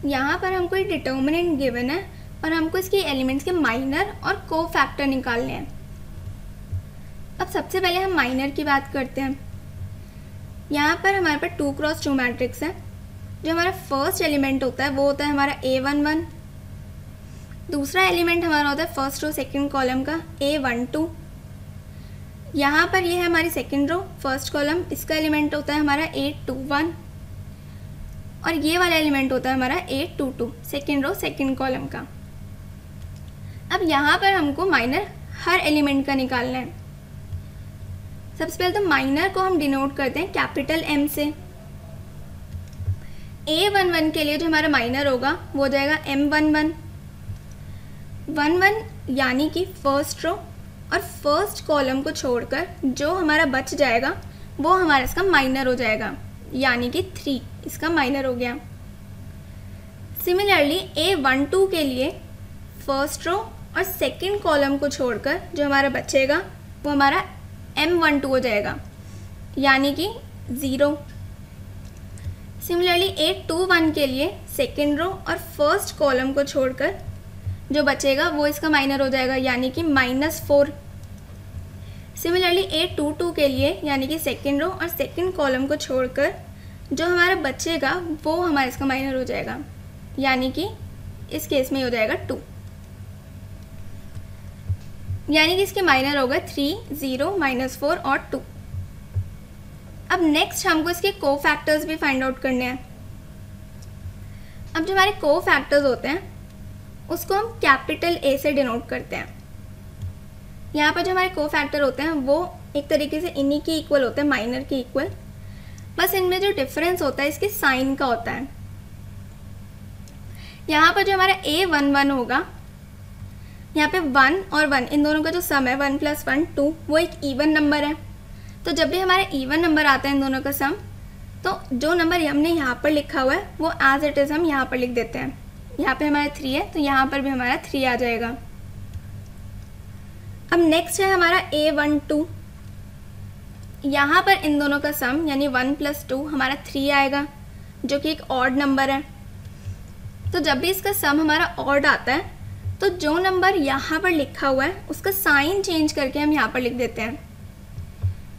यहाँ पर हमको एक डिटर्मिनेंट गिवन है और हमको इसके एलिमेंट्स के माइनर और को फैक्टर निकालने हैं। अब सबसे पहले हम माइनर की बात करते हैं। यहाँ पर हमारे पास 2 क्रॉस 2 मैट्रिक्स है। जो हमारा फर्स्ट एलिमेंट होता है वो होता है हमारा A11। दूसरा एलिमेंट हमारा होता है फर्स्ट रो सेकंड कॉलम का A12। यहाँ पर ये है हमारी सेकंड रो फर्स्ट कॉलम, इसका एलिमेंट होता है हमारा A21 और ये वाला एलिमेंट होता है हमारा A22 second row second column का। अब यहाँ पर हमको माइनर हर एलिमेंट का निकालना है। सबसे पहले तो माइनर को हम डिनोट करते हैं कैपिटल M से। A11 के लिए जो हमारा माइनर होगा वो हो जाएगा M11। 11 यानी कि फर्स्ट रो और फर्स्ट कॉलम को छोड़कर जो हमारा बच जाएगा वो हमारा इसका माइनर हो जाएगा, यानी कि 3 इसका माइनर हो गया। सिमिलरली A12 के लिए फर्स्ट रो और सेकंड कॉलम को छोड़कर जो हमारा बचेगा वो हमारा M12 हो जाएगा, यानी कि 0। सिमिलरली A21 के लिए सेकंड रो और फर्स्ट कॉलम को छोड़कर जो बचेगा वो इसका माइनर हो जाएगा, यानी कि -4। सिमिलरली A22 के लिए यानी कि सेकंड रो और सेकंड कॉलम को छोड़कर जो हमारा बचेगा वो हमारा इसका माइनर हो जाएगा, यानी कि इस केस में हो जाएगा 2, यानी कि इसके माइनर होगा 3, 0, -4 और 2। अब नेक्स्ट हमको इसके को फैक्टर्स भी फाइंड आउट करने हैं। अब जो हमारे को फैक्टर्स होते हैं उसको हम कैपिटल A से डिनोट करते हैं। यहाँ पर जो हमारे को फैक्टर होते हैं वो एक तरीके से इन्हीं के इक्वल होते हैं, माइनर के इक्वल, बस इनमें जो डिफरेंस होता है इसके साइन का होता है। यहाँ पर जो हमारा A11 होगा, यहाँ पे 1 और 1 इन दोनों का जो सम है 1 + 1 2, वो एक इवन नंबर है। तो जब भी हमारा इवन नंबर आता है इन दोनों का सम, तो जो नंबर हमने यहाँ पर लिखा हुआ है वो एज इट इज़ हम यहाँ पर लिख देते हैं। यहाँ पे हमारा 3 है तो यहाँ पर भी हमारा 3 आ जाएगा। अब नेक्स्ट है हमारा A12। यहाँ पर इन दोनों का सम यानी 1 + 2 हमारा 3 आएगा, जो कि एक ऑड नंबर है। तो जब भी इसका सम हमारा ऑड आता है तो जो नंबर यहाँ पर लिखा हुआ है उसका साइन चेंज करके हम यहाँ पर लिख देते हैं।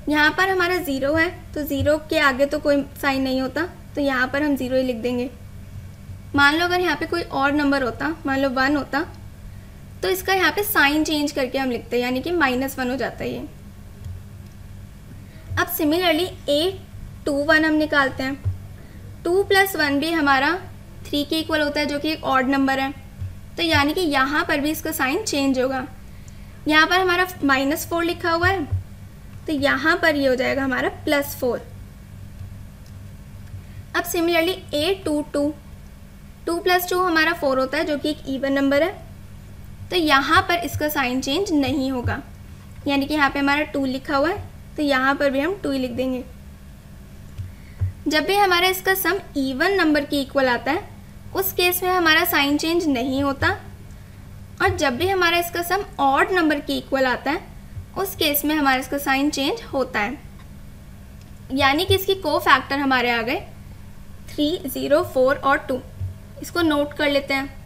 यहाँ पर हमारा 0 है तो 0 के आगे तो कोई साइन नहीं होता, तो यहाँ पर हम 0 ही लिख देंगे। मान लो अगर यहाँ पे कोई और नंबर होता, मान लो 1 होता, तो इसका यहाँ पे साइन चेंज करके हम लिखते हैं, यानी कि -1 हो जाता है ये। अब सिमिलरली A21 हम निकालते हैं। 2 + 1 भी हमारा 3 के इक्वल होता है, जो कि एक ऑड नंबर है। तो यानी कि यहाँ पर भी इसका साइन चेंज होगा। यहाँ पर हमारा -4 लिखा हुआ है तो यहाँ पर ये हो जाएगा हमारा +4। अब सिमिलरली A22, 2 + 2 हमारा 4 होता है, जो कि एक इवन नंबर है। तो यहाँ पर इसका साइन चेंज नहीं होगा, यानी कि यहाँ पे हमारा 2 लिखा हुआ है तो यहाँ पर भी हम 2 ही लिख देंगे। जब भी हमारा इसका सम इवन नंबर के इक्वल आता है उस केस में हमारा साइन चेंज नहीं होता, और जब भी हमारा इसका सम ऑड नंबर के इक्वल आता है उस केस में हमारा इसका साइन चेंज होता है। यानी कि इसकी को फैक्टर हमारे आ गए 3, 0, 4 और 2। इसको नोट कर लेते हैं।